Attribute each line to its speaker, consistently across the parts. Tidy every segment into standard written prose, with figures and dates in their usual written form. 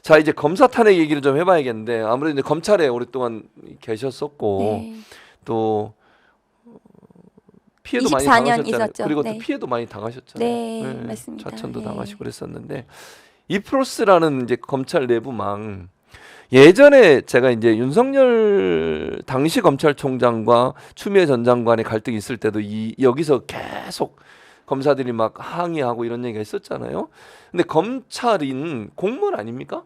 Speaker 1: 자, 이제 검사 탄핵 얘기를 좀 해봐야겠는데 아무래도 이제 검찰에 오랫동안 계셨었고
Speaker 2: 네.
Speaker 1: 또 피해도 많이
Speaker 2: 24년
Speaker 1: 당하셨잖아요.
Speaker 2: 있었죠.
Speaker 1: 그리고
Speaker 2: 네.
Speaker 1: 또 피해도 많이 당하셨잖아요.
Speaker 2: 네, 맞습니다.
Speaker 1: 좌천도
Speaker 2: 예.
Speaker 1: 당하시고 그랬었는데 이프로스라는 이제 검찰 내부망 예전에 제가 이제 윤석열 당시 검찰총장과 추미애 전 장관의 갈등이 있을 때도 여기서 계속 검사들이 막 항의하고 이런 얘기가 있었잖아요. 근데 검찰인 공무원 아닙니까?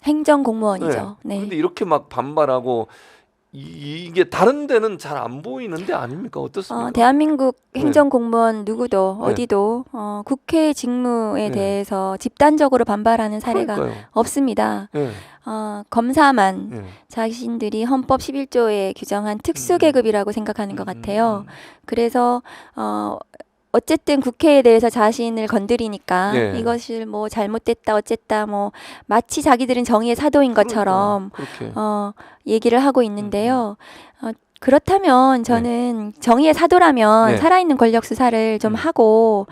Speaker 2: 행정 공무원이죠.
Speaker 1: 네.
Speaker 2: 네.
Speaker 1: 근데 이렇게 막 반발하고 이게 다른 데는 잘 안 보이는데 아닙니까? 어떻습니까?
Speaker 2: 대한민국
Speaker 1: 네.
Speaker 2: 행정 공무원 누구도
Speaker 1: 네.
Speaker 2: 어디도 국회 직무에
Speaker 1: 네.
Speaker 2: 대해서 집단적으로 반발하는 사례가
Speaker 1: 그러니까요.
Speaker 2: 없습니다.
Speaker 1: 네.
Speaker 2: 검사만
Speaker 1: 네.
Speaker 2: 자신들이 헌법 11조에 규정한 특수계급이라고 생각하는 것 같아요. 그래서 어쨌든 국회에 대해서 자신을 건드리니까
Speaker 1: 네.
Speaker 2: 이것을 뭐 잘못됐다 어쨌다 뭐 마치 자기들은 정의의 사도인 것처럼
Speaker 1: 그렇게.
Speaker 2: 얘기를 하고 있는데요. 그렇다면 저는 정의의 사도라면
Speaker 1: 네.
Speaker 2: 살아있는 권력 수사를 좀 하고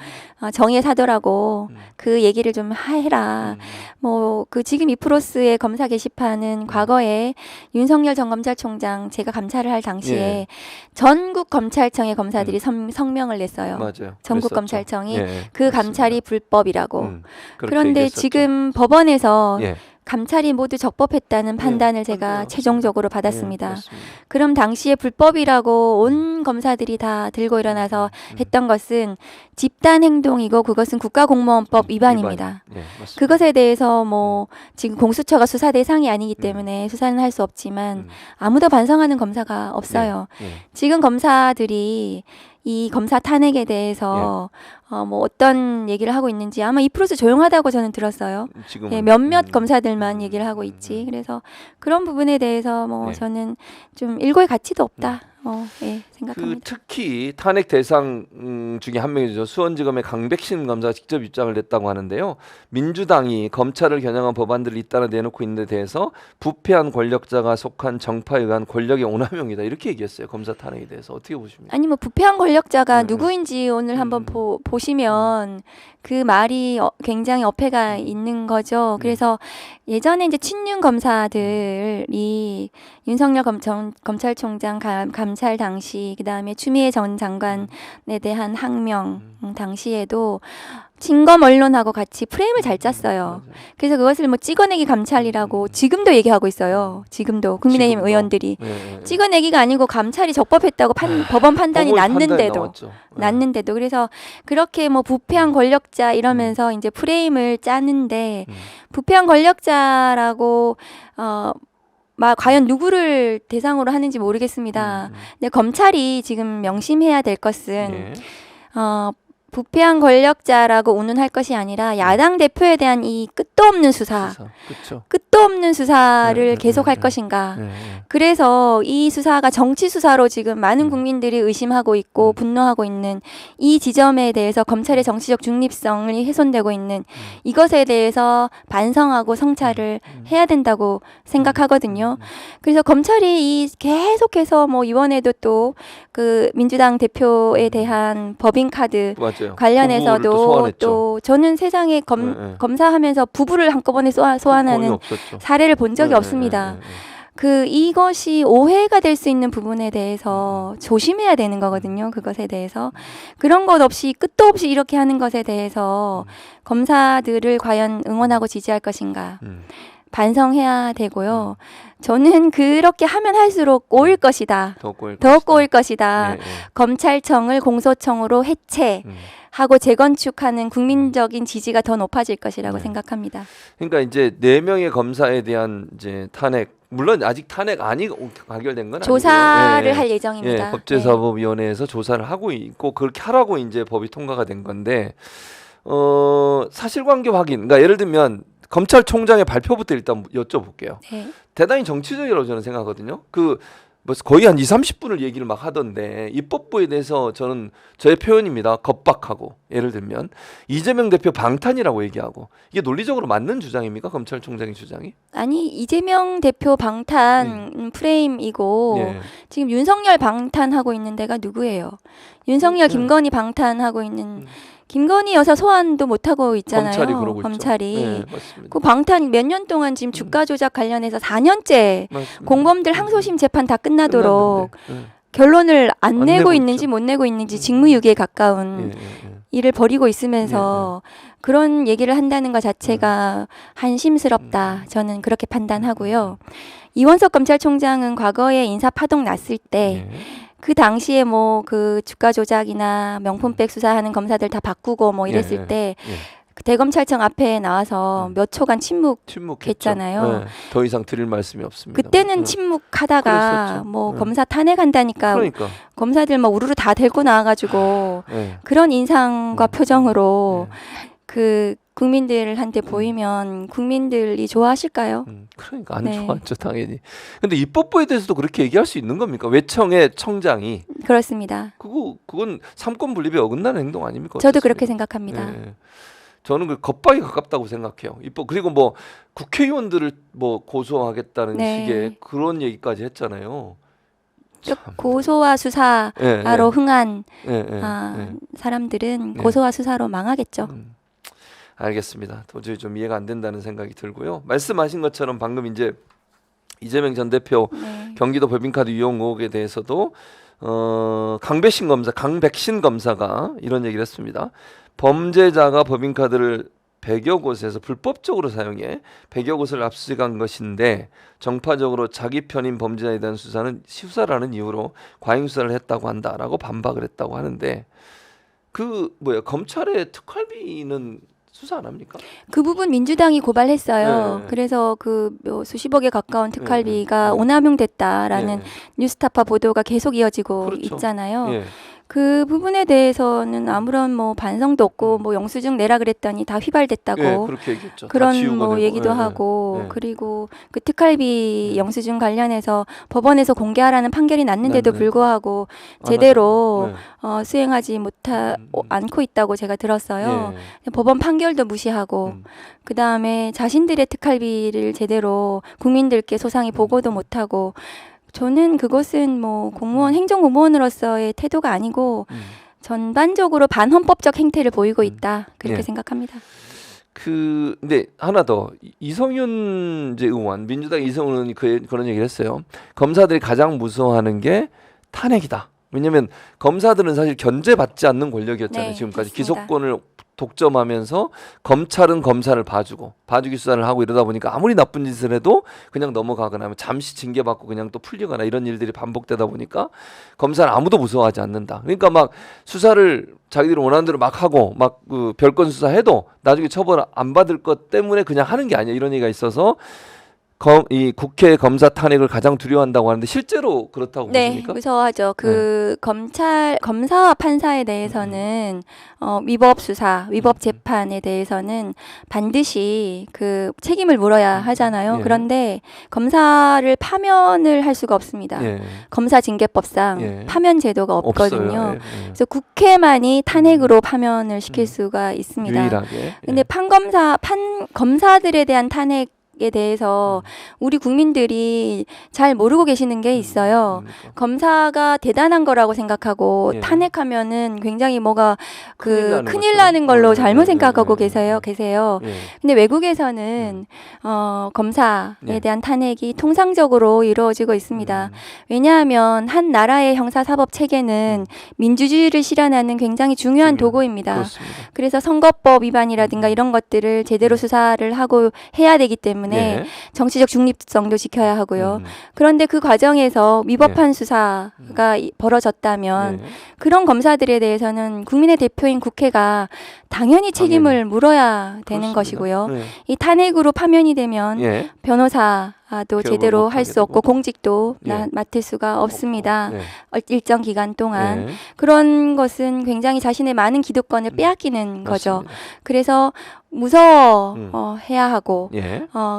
Speaker 2: 정의의 사도라고 그 얘기를 좀 해라. 뭐 그 지금 이프로스의 검사 게시판은 과거에 윤석열 전 검찰총장 제가 감찰을 할 당시에
Speaker 1: 예.
Speaker 2: 전국 검찰청의 검사들이 성명을 냈어요.
Speaker 1: 맞아요.
Speaker 2: 전국
Speaker 1: 그랬었죠.
Speaker 2: 검찰청이
Speaker 1: 예,
Speaker 2: 그
Speaker 1: 맞습니다.
Speaker 2: 감찰이 불법이라고.
Speaker 1: 그렇게
Speaker 2: 그런데
Speaker 1: 얘기했었죠.
Speaker 2: 지금 법원에서
Speaker 1: 예.
Speaker 2: 감찰이 모두 적법했다는 판단을 제가
Speaker 1: 판단을
Speaker 2: 최종적으로
Speaker 1: 예,
Speaker 2: 받았습니다.
Speaker 1: 맞습니다.
Speaker 2: 그럼 당시에 불법이라고 온 검사들이 다 들고 일어나서 했던 것은 집단 행동이고 그것은 국가공무원법 위반입니다.
Speaker 1: 예, 맞습니다.
Speaker 2: 그것에 대해서 뭐 지금 공수처가 수사 대상이 아니기 때문에 수사는 할 수 없지만 아무도 반성하는 검사가 없어요.
Speaker 1: 예.
Speaker 2: 지금 검사들이 이 검사 탄핵에 대해서 뭐 어떤 얘기를 하고 있는지 아마 이프로스 조용하다고 저는 들었어요.
Speaker 1: 지금
Speaker 2: 예, 몇몇 검사들만 얘기를 하고 있지. 그래서 그런 부분에 대해서 뭐
Speaker 1: 네.
Speaker 2: 저는 좀 일고의 가치도 없다. 예,
Speaker 1: 그
Speaker 2: 생각합니다.
Speaker 1: 특히 탄핵 대상 중에 한 명이죠. 수원지검의 강백신 검사가 직접 입장을 냈다고 하는데요. 민주당이 검찰을 겨냥한 법안들을 잇따라 내놓고 있는 데 대해서 부패한 권력자가 속한 정파에 의한 권력의 오남용이다. 이렇게 얘기했어요. 검사 탄핵에 대해서 어떻게 보십니까?
Speaker 2: 아니 뭐 부패한 권력자가
Speaker 1: 네,
Speaker 2: 누구인지 오늘 한번 보시면 그 말이 굉장히 어폐가 있는 거죠. 그래서 예전에 이제 친윤 검사들이 윤석열 검찰총장 감찰 당시 그다음에 추미애 전 장관에 대한 항명 당시에도 진검 언론하고 같이 프레임을 잘 짰어요. 그래서 그것을 뭐 찍어내기 감찰이라고 지금도 얘기하고 있어요. 지금도 국민의힘
Speaker 1: 지금도.
Speaker 2: 의원들이
Speaker 1: 예.
Speaker 2: 찍어내기가 아니고 감찰이 적법했다고 법원 판단이 났는데도
Speaker 1: 났는데도
Speaker 2: 그래서 그렇게 뭐 부패한 권력자 이러면서 이제 프레임을 짜는데 부패한 권력자라고 과연 누구를 대상으로 하는지 모르겠습니다. 근데 검찰이 지금 명심해야 될 것은
Speaker 1: 예.
Speaker 2: 부패한 권력자라고 운운할 것이 아니라 야당 대표에 대한 이 끝도 없는 수사.
Speaker 1: 그렇죠.
Speaker 2: 끝도 없는 수사를 계속할 것인가. 그래서 이 수사가 정치 수사로 지금 많은 국민들이 의심하고 있고 분노하고 있는 이 지점에 대해서 검찰의 정치적 중립성이 훼손되고 있는 이것에 대해서 반성하고 성찰을 해야 된다고 생각하거든요. 그래서 검찰이 계속해서 뭐 이번에도 또 그 민주당 대표에 대한 법인 카드
Speaker 1: 맞아요.
Speaker 2: 관련해서도 또 저는 세상에 검사하면서 부부를 한꺼번에 소환하는 사례를 본 적이 없습니다. 이것이 오해가 될 수 있는 부분에 대해서 조심해야 되는 거거든요. 그것에 대해서. 그런 것 없이 끝도 없이 이렇게 하는 것에 대해서 검사들을 과연 응원하고 지지할 것인가. 반성해야 되고요. 저는 그렇게 하면 할수록 꼬일 것이다. 더 꼬일 것이다. 검찰청을 공소청으로 해체하고 재건축하는 국민적인 지지가 더 높아질 것이라고 생각합니다.
Speaker 1: 그러니까 이제 4명의 검사에 대한 이제 탄핵, 물론 아직 탄핵 가결된 건 아니고요.
Speaker 2: 조사를 할 예정입니다.
Speaker 1: 법제사법위원회에서 조사를 하고 있고 그렇게 하라고 이제 법이 통과가 된 건데 사실관계 확인. 그러니까 예를 들면 검찰총장의 발표부터 일단 여쭤볼게요.
Speaker 2: 네.
Speaker 1: 대단히 정치적이라고 저는 생각하거든요. 뭐 거의 한 20-30분을 얘기를 막 하던데 입법부에 대해서 저는 저의 표현입니다. 겁박하고 예를 들면 이재명 대표 방탄이라고 얘기하고 이게 논리적으로 맞는 주장입니까? 검찰총장의 주장이?
Speaker 2: 아니 이재명 대표 방탄 프레임이고 지금 윤석열 방탄하고 있는 데가 누구예요? 윤석열 김건희 방탄하고 있는 김건희 여사 소환도 못 하고 있잖아요.
Speaker 1: 검찰이 그러고
Speaker 2: 검찰이.
Speaker 1: 있죠. 네, 맞습니다.
Speaker 2: 그 방탄 몇 년 동안 지금 주가 조작 관련해서 4년째
Speaker 1: 맞습니다.
Speaker 2: 공범들 항소심 재판 다 끝나도록
Speaker 1: 끝났는데.
Speaker 2: 결론을 안
Speaker 1: 안
Speaker 2: 내고
Speaker 1: 내고
Speaker 2: 있는지
Speaker 1: 있죠.
Speaker 2: 못 내고 있는지 직무유기에 가까운 일을 벌이고 있으면서 그런 얘기를 한다는 것 자체가 한심스럽다. 저는 그렇게 판단하고요. 이원석 검찰총장은 과거에 인사 파동 났을 때 그 당시에 뭐 그 주가 조작이나 명품백 수사하는 검사들 다 바꾸고 뭐 이랬을 때 그 대검찰청 앞에 나와서 몇 초간 침묵했잖아요.
Speaker 1: 네. 더 이상 드릴 말씀이 없습니다.
Speaker 2: 그때는 침묵하다가
Speaker 1: 그랬었죠.
Speaker 2: 뭐 검사 탄핵한다니까
Speaker 1: 그러니까
Speaker 2: 검사들 막 우르르 다 데리고 나와가지고 그런 인상과 표정으로 그 국민들한테 보이면 국민들이 좋아하실까요?
Speaker 1: 그러니까 안 좋아하죠 당연히. 근데 입법부에 대해서도 그렇게 얘기할 수 있는 겁니까? 외청의 청장이
Speaker 2: 그렇습니다.
Speaker 1: 그건 삼권 분립에 어긋나는 행동 아닙니까?
Speaker 2: 저도
Speaker 1: 어떻습니까?
Speaker 2: 그렇게 생각합니다.
Speaker 1: 저는 그 겁박에 가깝다고 생각해요. 입법 그리고 뭐 국회의원들을 뭐 고소하겠다는 식의 그런 얘기까지 했잖아요.
Speaker 2: 고소와 수사로 흥한 사람들은 고소와 수사로 망하겠죠.
Speaker 1: 알겠습니다. 도저히 좀 이해가 안 된다는 생각이 들고요. 말씀하신 것처럼 방금 이제 이재명 전 대표 경기도 법인카드 유용 의혹에 대해서도 강백신 검사가 이런 얘기를 했습니다. 범죄자가 법인카드를 100여 곳에서 불법적으로 사용해 100여 곳을 압수수색한 것인데 정파적으로 자기 편인 범죄자에 대한 수사라는 이유로 과잉 수사를 했다고 한다라고 반박을 했다고 하는데 검찰의 특활비는 수사 안 합니까?
Speaker 2: 그 부분 민주당이 고발했어요. 그래서 그 수십억에 가까운 특활비가 오남용됐다라는 뉴스타파 보도가 계속 이어지고 있잖아요. 그 부분에 대해서는 아무런 뭐 반성도 없고 뭐 영수증 내라 그랬더니 다 휘발됐다고
Speaker 1: 그렇게 얘기했죠.
Speaker 2: 그런 뭐 얘기도 하고 그리고 그 특활비 영수증 관련해서 법원에서 공개하라는 판결이 났는데도 불구하고 제대로 수행하지 않고 있다고 제가 들었어요. 법원 판결도 무시하고 그 다음에 자신들의 특활비를 제대로 국민들께 소상히 보고도 못하고 저는 그것은 뭐 행정공무원으로서의 태도가 아니고 전반적으로 반헌법적 행태를 보이고 있다 그렇게 생각합니다.
Speaker 1: 근데 하나 더 이성윤 의원 민주당 이성윤 의원이 그런 얘기를 했어요. 검사들이 가장 무서워하는 게 탄핵이다. 왜냐하면 검사들은 사실 견제받지 않는 권력이었잖아요. 지금까지 그렇습니다. 기소권을 독점하면서 검찰은 검사를 봐주기 수사를 하고 이러다 보니까 아무리 나쁜 짓을 해도 그냥 넘어가거나 잠시 징계받고 그냥 또 풀리거나 이런 일들이 반복되다 보니까 검사를 아무도 무서워하지 않는다. 그러니까 막 수사를 자기들이 원하는 대로 막 하고 막 그 별건 수사해도 나중에 처벌 안 받을 것 때문에 그냥 하는 게 아니야. 이런 얘기가 있어서 이 국회 검사 탄핵을 가장 두려워한다고 하는데 실제로 그렇다고 보십니까?
Speaker 2: 무서워하죠. 검사와 판사에 대해서는 위법 수사, 위법 재판에 대해서는 반드시 그 책임을 물어야 하잖아요. 그런데 검사를 파면을 할 수가 없습니다. 검사징계법상 파면 제도가 없거든요. 그래서 국회만이 탄핵으로 파면을 시킬 수가 있습니다.
Speaker 1: 유일하게.
Speaker 2: 근데 검사들에 대한 탄핵 에 대해서 우리 국민들이 잘 모르고 계시는 게 있어요. 검사가 대단한 거라고 생각하고 탄핵하면은 굉장히 뭐가 큰일 나는 걸로 잘못 생각하고 계세요. 근데 외국에서는 검사에 대한 탄핵이 통상적으로 이루어지고 있습니다. 왜냐하면 한 나라의 형사사법 체계는 민주주의를 실현하는 굉장히 중요한 도구입니다.
Speaker 1: 그렇습니다.
Speaker 2: 그래서 선거법 위반이라든가 이런 것들을 제대로 수사를 하고 해야 되기 때문에 정치적 중립성도 지켜야 하고요. 그런데 그 과정에서 위법한 수사가 벌어졌다면 그런 검사들에 대해서는 국민의 대표인 국회가 당연히 책임을 물어야 되는 것이고요. 이 탄핵으로 파면이 되면 변호사도 제대로 할 수 없고 공직도 맡을 수가 없습니다. 일정 기간 동안. 그런 것은 굉장히 자신의 많은 기득권을 빼앗기는 거죠. 그래서 무서워해야 하고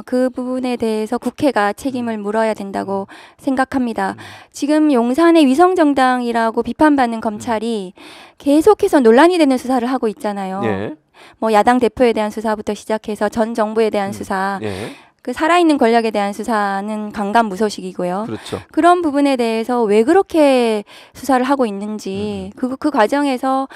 Speaker 2: 그 부분에 대해서 국회가 책임을 물어야 된다고 생각합니다. 지금 용산의 위성정당이라고 비판받는 검찰이 계속해서 논란이 되는 수사를 하고 있잖아요. 뭐 야당 대표에 대한 수사부터 시작해서 전 정부에 대한 수사. 그 살아있는 권력에 대한 수사는 강간무소식이고요.
Speaker 1: 그렇죠.
Speaker 2: 그런 부분에 대해서 왜 그렇게 수사를 하고 있는지, 그 과정에서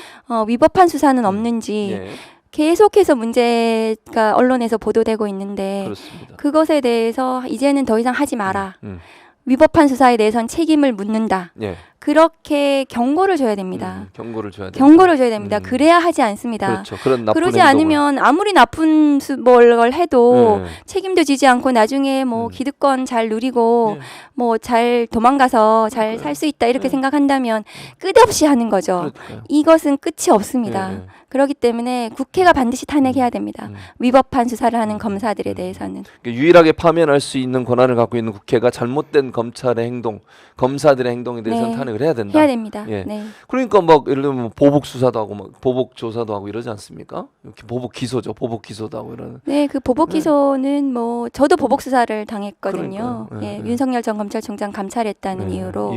Speaker 2: 위법한 수사는 없는지
Speaker 1: 예.
Speaker 2: 계속해서 문제가 언론에서 보도되고 있는데
Speaker 1: 그렇습니다.
Speaker 2: 그것에 대해서 이제는 더 이상 하지 마라.
Speaker 1: 음.
Speaker 2: 위법한 수사에 대해선 책임을 묻는다.
Speaker 1: 예.
Speaker 2: 그렇게 경고를 줘야 됩니다.
Speaker 1: 경고를 줘야 됩니다.
Speaker 2: 경고를 줘야 됩니다. 그래야 하지 않습니다.
Speaker 1: 그렇죠. 그런 나쁜
Speaker 2: 그러지
Speaker 1: 행동을.
Speaker 2: 않으면 아무리 나쁜 걸 해도
Speaker 1: 예.
Speaker 2: 책임도 지지 않고 나중에 뭐 기득권 잘 누리고
Speaker 1: 예.
Speaker 2: 뭐 잘 도망가서 잘 살 수 있다 이렇게 생각한다면 끝없이 하는 거죠.
Speaker 1: 그러니까요.
Speaker 2: 이것은 끝이 없습니다.
Speaker 1: 예, 예.
Speaker 2: 그렇기 때문에 국회가 반드시 탄핵해야 됩니다. 위법한 수사를 하는 검사들에 대해서는.
Speaker 1: 유일하게 파면할 수 있는 권한을 갖고 있는 국회가 잘못된 검찰의 행동, 검사들의 행동에 대해서는
Speaker 2: 네.
Speaker 1: 탄핵을 해야 된다.
Speaker 2: 해야 됩니다.
Speaker 1: 예.
Speaker 2: 네.
Speaker 1: 그러니까 막 예를 들면 보복 수사도 하고 막 보복 조사도 하고 이러지 않습니까? 이렇게 보복 기소죠. 보복 기소도 하고 이러는.
Speaker 2: 네, 그 보복 기소는 뭐 저도 보복 수사를 당했거든요.
Speaker 1: 그러니까요. 예,
Speaker 2: 예,
Speaker 1: 예.
Speaker 2: 윤석열 전 검찰총장 감찰했다는 이유로.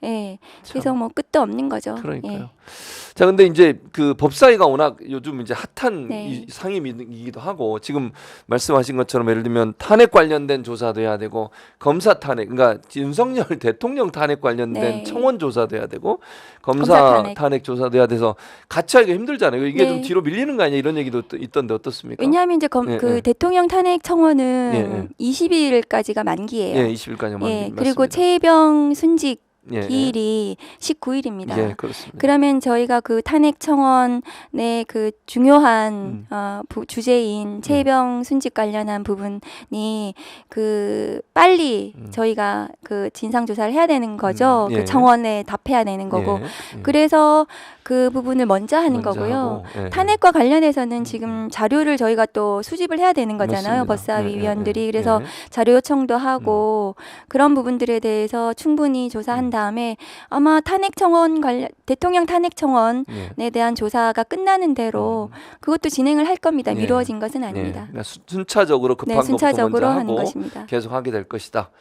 Speaker 2: 예. 그래서 뭐 끝도 없는 거죠.
Speaker 1: 그러니까요.
Speaker 2: 예.
Speaker 1: 자, 근데 이제 그 법사위가 워낙 요즘 이제 핫한
Speaker 2: 네.
Speaker 1: 이 상임이기도 하고 지금 말씀하신 것처럼 예를 들면 탄핵 관련된 조사도 해야 되고 검사 탄핵, 그러니까 윤석열 대통령 탄핵 관련된
Speaker 2: 네.
Speaker 1: 청원 조사도 해야 되고 검사 탄핵 조사도 해야 돼서 같이 하기가 힘들잖아요. 이게
Speaker 2: 네.
Speaker 1: 좀 뒤로 밀리는 거 아니야? 이런 얘기도 있던데 어떻습니까?
Speaker 2: 왜냐하면 이제 그 대통령 탄핵 청원은
Speaker 1: 예, 예.
Speaker 2: 20일까지가 만기예요.
Speaker 1: 예, 20일까지 만기.
Speaker 2: 예, 그리고 최혜병 순직
Speaker 1: 예,
Speaker 2: 기일이 19일입니다.
Speaker 1: 예, 그렇습니다.
Speaker 2: 그러면 저희가 그 탄핵 청원의 그 중요한 주제인 최혜병 순직 관련한 부분이 그 빨리 저희가 그 진상 조사를 해야 되는 거죠.
Speaker 1: 예.
Speaker 2: 그 청원에 답해야 되는 거고.
Speaker 1: 예.
Speaker 2: 그래서 그 부분을 먼저 하는
Speaker 1: 먼저
Speaker 2: 거고요.
Speaker 1: 하고, 예.
Speaker 2: 탄핵과 관련해서는 지금 자료를 저희가 또 수집을 해야 되는 거잖아요.
Speaker 1: 맞습니다.
Speaker 2: 법사위
Speaker 1: 예, 예,
Speaker 2: 위원들이.
Speaker 1: 예.
Speaker 2: 그래서
Speaker 1: 예.
Speaker 2: 자료 요청도 하고 그런 부분들에 대해서 충분히 조사한 다음에 아마 탄핵 청원 대통령 탄핵 청원에
Speaker 1: 예.
Speaker 2: 대한 조사가 끝나는 대로 그것도 진행을 할 겁니다.
Speaker 1: 예.
Speaker 2: 미루어진 것은
Speaker 1: 예.
Speaker 2: 아닙니다.
Speaker 1: 그러니까 순차적으로 급한
Speaker 2: 네,
Speaker 1: 것부터
Speaker 2: 순차적으로
Speaker 1: 먼저
Speaker 2: 하는
Speaker 1: 하고
Speaker 2: 것입니다.
Speaker 1: 계속 하게 될 것이다.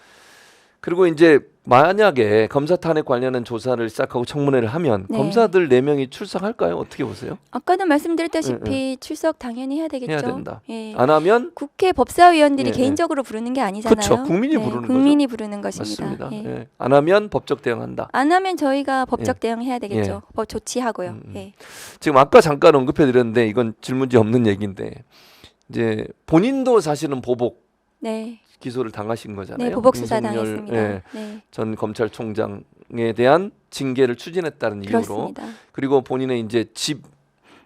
Speaker 1: 그리고 이제 만약에 검사 탄핵 관련한 조사를 시작하고 청문회를 하면
Speaker 2: 네.
Speaker 1: 검사들 4명이 출석할까요? 어떻게 보세요?
Speaker 2: 아까도 말씀드렸다시피 출석 당연히 해야 되겠죠.
Speaker 1: 해야 된다.
Speaker 2: 예.
Speaker 1: 안 하면
Speaker 2: 국회 법사위원들이
Speaker 1: 예, 예.
Speaker 2: 개인적으로 부르는 게 아니잖아요.
Speaker 1: 그렇죠. 국민이 부르는 거죠.
Speaker 2: 국민이 부르는 것입니다.
Speaker 1: 맞습니다.
Speaker 2: 예.
Speaker 1: 예. 안 하면 법적 대응한다.
Speaker 2: 안 하면 저희가 법적
Speaker 1: 예.
Speaker 2: 대응해야 되겠죠.
Speaker 1: 예.
Speaker 2: 법 조치하고요. 예.
Speaker 1: 지금 아까 잠깐 언급해드렸는데 이건 질문지 없는 얘기인데 이제 본인도 사실은 보복
Speaker 2: 네.
Speaker 1: 기소를 당하신 거잖아요.
Speaker 2: 네, 보복 수사
Speaker 1: 윤석열,
Speaker 2: 당했습니다.
Speaker 1: 예,
Speaker 2: 네.
Speaker 1: 전 검찰총장에 대한 징계를 추진했다는 이유로
Speaker 2: 그렇습니다.
Speaker 1: 그리고 본인의 이제 집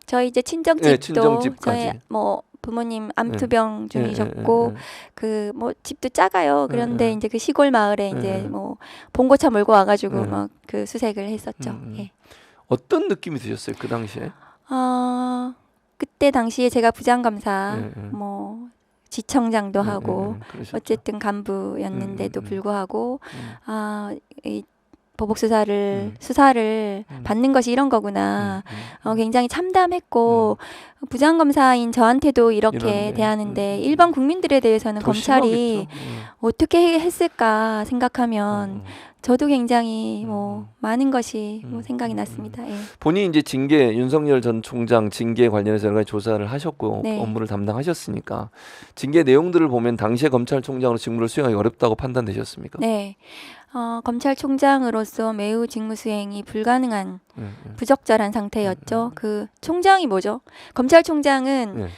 Speaker 2: 저희 이제 친정집도
Speaker 1: 예, 친정집까지.
Speaker 2: 저희 뭐 부모님 암투병 중이셨고
Speaker 1: 예.
Speaker 2: 그 뭐 집도 작아요. 그런데
Speaker 1: 예.
Speaker 2: 이제 그 시골 마을에 이제
Speaker 1: 예.
Speaker 2: 뭐 봉고차 몰고 와가지고
Speaker 1: 예.
Speaker 2: 막 그 수색을 했었죠. 예.
Speaker 1: 어떤 느낌이 드셨어요 그 당시에?
Speaker 2: 그때 당시에 제가 부장검사
Speaker 1: 예, 예.
Speaker 2: 뭐 지청장도
Speaker 1: 예,
Speaker 2: 하고
Speaker 1: 그러셨죠.
Speaker 2: 어쨌든 간부였는데도 불구하고
Speaker 1: 음.
Speaker 2: 이 보복 수사를 받는 것이 이런 거구나. 굉장히 참담했고 부장검사인 저한테도 이렇게
Speaker 1: 이런,
Speaker 2: 대하는데 일반 국민들에 대해서는 검찰이
Speaker 1: 심하겠죠.
Speaker 2: 어떻게 했을까 생각하면 저도 굉장히 뭐 많은 것이 뭐 생각이 났습니다. 예.
Speaker 1: 본인이 이제 징계 윤석열 전 총장 징계 관련해서 여러 가지 조사를 하셨고
Speaker 2: 네.
Speaker 1: 업무를 담당하셨으니까 징계 내용들을 보면 당시에 검찰총장으로 직무를 수행하기 어렵다고 판단되셨습니까?
Speaker 2: 네. 검찰총장으로서 매우 직무 수행이 불가능한 부적절한 상태였죠. 그 총장이 뭐죠? 검찰총장은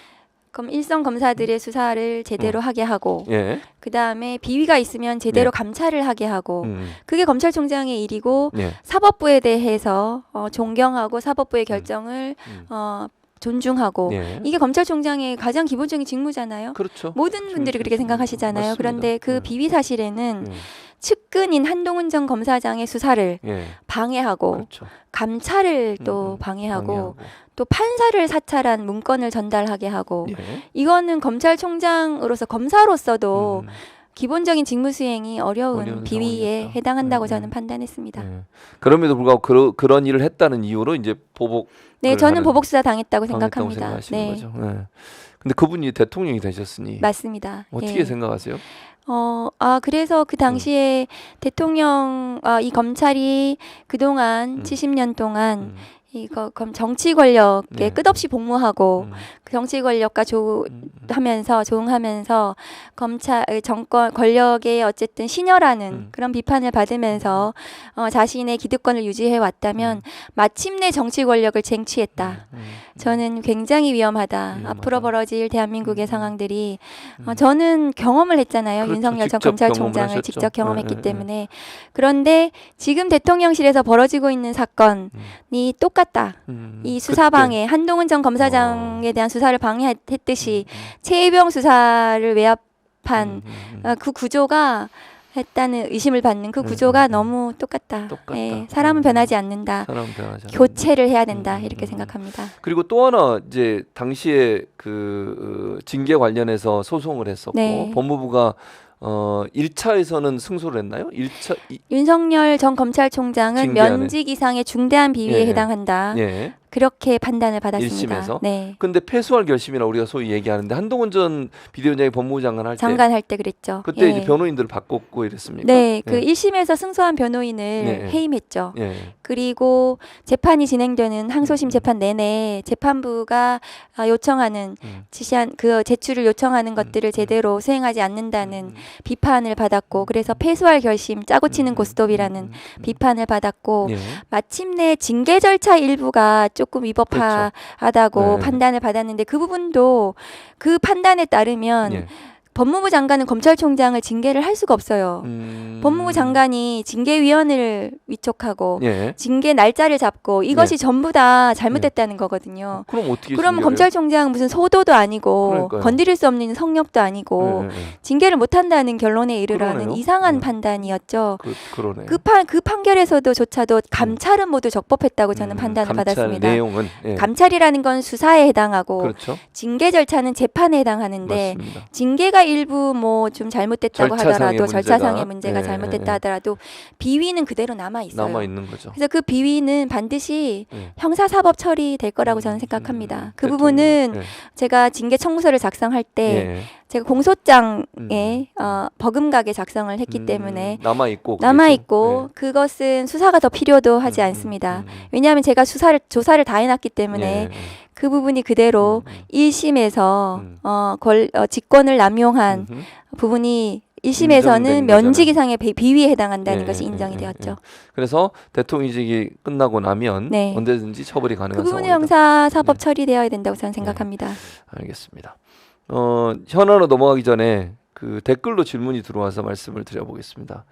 Speaker 2: 일선 검사들의 수사를 제대로 하게 하고
Speaker 1: 예.
Speaker 2: 그 다음에 비위가 있으면 제대로 감찰을 하게 하고 그게 검찰총장의 일이고 사법부에 대해서 존경하고 사법부의 결정을 존중하고 이게 검찰총장의 가장 기본적인 직무잖아요.
Speaker 1: 그렇죠.
Speaker 2: 모든 분들이 그렇게 생각하시잖아요.
Speaker 1: 맞습니다.
Speaker 2: 그런데 그 비위 사실에는 측근인 한동훈 전 검사장의 수사를 방해하고
Speaker 1: 그렇죠.
Speaker 2: 감찰을 또 방해하고 또 판사를 사찰한 문건을 전달하게 하고 이거는 검찰총장으로서 검사로서도 기본적인 직무 수행이 어려운 비위에
Speaker 1: 상황이었다.
Speaker 2: 해당한다고 저는 판단했습니다.
Speaker 1: 그럼에도 불구하고 그런 일을 했다는 이유로 이제 보복.
Speaker 2: 네, 저는 보복 수사 당했다고 생각합니다.
Speaker 1: 생각하시는
Speaker 2: 네,
Speaker 1: 거죠. 네. 근데 그분이 대통령이 되셨으니
Speaker 2: 맞습니다.
Speaker 1: 어떻게
Speaker 2: 예.
Speaker 1: 생각하세요?
Speaker 2: 그래서 그 당시에 대통령, 이 검찰이 그동안 70년 동안 이거 그럼 정치 권력에
Speaker 1: 네.
Speaker 2: 끝없이 복무하고 그 정치 권력과 하면서 조응하면서 검찰 정권 권력의 어쨌든 신여라는 그런 비판을 받으면서 자신의 기득권을 유지해 왔다면 마침내 정치 권력을 쟁취했다. 저는 굉장히 위험하다. 앞으로 벌어질 대한민국의 상황들이 저는 경험을 했잖아요.
Speaker 1: 그렇죠.
Speaker 2: 윤석열 전
Speaker 1: 직접
Speaker 2: 검찰총장을
Speaker 1: 경험을
Speaker 2: 직접 경험했기
Speaker 1: 네,
Speaker 2: 때문에. 그런데 지금 대통령실에서 벌어지고 있는 사건이 똑같다. 이 수사방해 한동훈 전 검사장에 대한 수사를 방해했듯이 최혜병 수사를 외압한 그 구조가 했다는 의심을 받는 그 구조가 너무 똑같다. 예, 사람은 변하지 않는다. 교체를 해야 된다. 이렇게 생각합니다.
Speaker 1: 그리고 또 하나 이제 당시에 그 징계 관련해서 소송을 했었고
Speaker 2: 네.
Speaker 1: 법무부가 1차에서는 승소를 했나요? 1차
Speaker 2: 윤석열 전 검찰총장은
Speaker 1: 징계하는.
Speaker 2: 면직 이상의 중대한 비위에
Speaker 1: 예.
Speaker 2: 해당한다.
Speaker 1: 예.
Speaker 2: 그렇게 판단을 받았습니다.
Speaker 1: 1심에서?
Speaker 2: 네.
Speaker 1: 근데 패소할 결심이라 우리가 소위 얘기하는데 한동훈 전 비대위원장이 법무부 장관 할 때
Speaker 2: 장관 할 때 그랬죠.
Speaker 1: 그때
Speaker 2: 예.
Speaker 1: 이제 변호인들을 바꿨고 이랬습니까?
Speaker 2: 네, 그
Speaker 1: 예.
Speaker 2: 1심에서 승소한 변호인을
Speaker 1: 예.
Speaker 2: 해임했죠.
Speaker 1: 예.
Speaker 2: 그리고 재판이 진행되는 항소심 재판 내내 재판부가 요청하는 지시한 그 제출을 요청하는 것들을 제대로 수행하지 않는다는 비판을 받았고 그래서 패소할 결심 짜고 치는 고스톱이라는 비판을 받았고
Speaker 1: 예.
Speaker 2: 마침내 징계 절차 일부가 조금 위법하다고
Speaker 1: 그렇죠. 네.
Speaker 2: 판단을 받았는데 그 부분도 그 판단에 따르면
Speaker 1: 예.
Speaker 2: 법무부 장관은 검찰총장을 징계를 할 수가 없어요. 법무부 장관이 징계위원회를 위촉하고
Speaker 1: 예.
Speaker 2: 징계 날짜를 잡고 이것이 전부 다 잘못됐다는 거거든요.
Speaker 1: 그럼 어떻게
Speaker 2: 그럼
Speaker 1: 징계를
Speaker 2: 검찰총장은 무슨 소도도 아니고
Speaker 1: 그러니까요.
Speaker 2: 건드릴 수 없는 성역도 아니고
Speaker 1: 예, 예, 예.
Speaker 2: 징계를 못한다는 결론에 이르라는
Speaker 1: 그러네요.
Speaker 2: 이상한
Speaker 1: 네.
Speaker 2: 판단이었죠.
Speaker 1: 그러네.
Speaker 2: 그 판결에서조차도 감찰은 모두 적법했다고 저는 판단을
Speaker 1: 감찰
Speaker 2: 받았습니다.
Speaker 1: 내용은 예.
Speaker 2: 감찰이라는 건 수사에 해당하고
Speaker 1: 그렇죠.
Speaker 2: 징계 절차는 재판에 해당하는데
Speaker 1: 맞습니다.
Speaker 2: 징계가 일부 뭐 좀 잘못됐다고
Speaker 1: 절차상의
Speaker 2: 하더라도 절차상의
Speaker 1: 문제가,
Speaker 2: 문제가
Speaker 1: 예,
Speaker 2: 잘못됐다 하더라도 비위는 그대로 남아 있어요.
Speaker 1: 남아 있는 거죠.
Speaker 2: 그래서 그 비위는 반드시
Speaker 1: 예.
Speaker 2: 형사사법 처리될 거라고 저는 생각합니다. 그
Speaker 1: 대통령,
Speaker 2: 부분은
Speaker 1: 예.
Speaker 2: 제가 징계 청구서를 작성할 때
Speaker 1: 예.
Speaker 2: 제가 공소장에 버금가게 작성을 했기 때문에
Speaker 1: 남아 있고
Speaker 2: 남아 있고 그것은 수사가 더 필요도 하지 않습니다. 왜냐하면 제가 조사를 다 해놨기 때문에 그 부분이 그대로 1심에서 직권을 남용한 부분이 1심에서는
Speaker 1: 인정된
Speaker 2: 면직
Speaker 1: 거잖아요.
Speaker 2: 이상의 비위에 해당한다는
Speaker 1: 예,
Speaker 2: 것이
Speaker 1: 예,
Speaker 2: 인정이
Speaker 1: 예,
Speaker 2: 되었죠.
Speaker 1: 예. 그래서 대통령직이 끝나고 나면
Speaker 2: 네.
Speaker 1: 언제든지 처벌이
Speaker 2: 그
Speaker 1: 가능한
Speaker 2: 부분은
Speaker 1: 상황이다.
Speaker 2: 형사사법 처리되어야 된다고 저는 생각합니다.
Speaker 1: 알겠습니다. 현안으로 넘어가기 전에 그 댓글로 질문이 들어와서 말씀을 드려보겠습니다.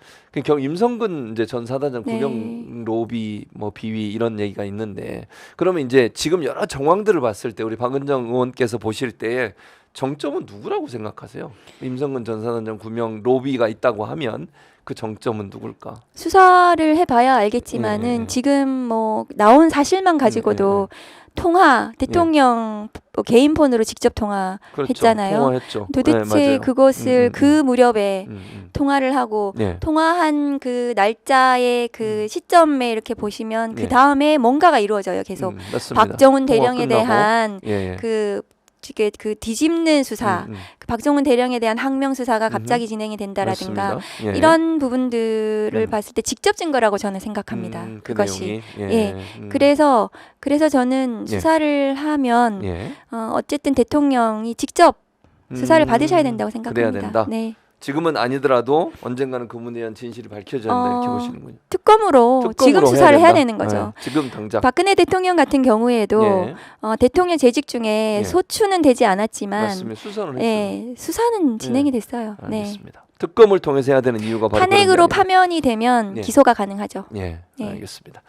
Speaker 1: 임성근 이제 전 사단장
Speaker 2: 네.
Speaker 1: 구명 로비 뭐 비위 이런 얘기가 있는데 그러면 이제 지금 여러 정황들을 봤을 때 우리 박은정 의원께서 보실 때에 정점은 누구라고 생각하세요? 임성근 전 사단장 구명 로비가 있다고 하면 그 정점은 누굴까?
Speaker 2: 수사를 해봐야 알겠지만은
Speaker 1: 예.
Speaker 2: 지금 뭐 나온 사실만 가지고도 통화 대통령 개인 폰으로 직접 통화했잖아요.
Speaker 1: 그렇죠. 통화했죠.
Speaker 2: 도대체
Speaker 1: 네, 맞아요.
Speaker 2: 그것을 그 무렵에
Speaker 1: 음.
Speaker 2: 통화를 하고
Speaker 1: 네.
Speaker 2: 통화한 그 날짜의 그 시점에 이렇게 보시면 그 다음에 뭔가가 이루어져요. 계속
Speaker 1: 맞습니다.
Speaker 2: 박정훈
Speaker 1: 통화
Speaker 2: 대령에
Speaker 1: 끝나고.
Speaker 2: 대한
Speaker 1: 예.
Speaker 2: 그 뒤집는 수사, 그 박정훈 대령에 대한 항명 수사가 갑자기 진행이 된다라든가
Speaker 1: 예.
Speaker 2: 이런 부분들을 봤을 때 직접 증거라고 저는 생각합니다.
Speaker 1: 그
Speaker 2: 그것이.
Speaker 1: 내용이.
Speaker 2: 예. 그래서 저는 수사를 하면
Speaker 1: 예.
Speaker 2: 어쨌든 대통령이 직접 수사를 받으셔야 된다고 생각합니다.
Speaker 1: 그래야 된다.
Speaker 2: 네.
Speaker 1: 지금은 아니더라도 언젠가는 그분에 대한 진실이 밝혀져야 된다 이렇게 보시는군요.
Speaker 2: 특검으로 지금 수사를 해야 되는 거죠.
Speaker 1: 네, 지금 당장.
Speaker 2: 박근혜 대통령 같은 경우에도
Speaker 1: 예.
Speaker 2: 대통령 재직 중에
Speaker 1: 예.
Speaker 2: 소추는 되지 않았지만
Speaker 1: 맞습니다. 수사는 했어요.
Speaker 2: 예, 수사는 진행이 됐어요. 네.
Speaker 1: 알겠습니다. 특검을 통해서 해야 되는 이유가 바로
Speaker 2: 탄핵으로
Speaker 1: 그런 거 아니에요?
Speaker 2: 파면이 되면
Speaker 1: 예.
Speaker 2: 기소가 가능하죠.
Speaker 1: 예,
Speaker 2: 예.
Speaker 1: 알겠습니다.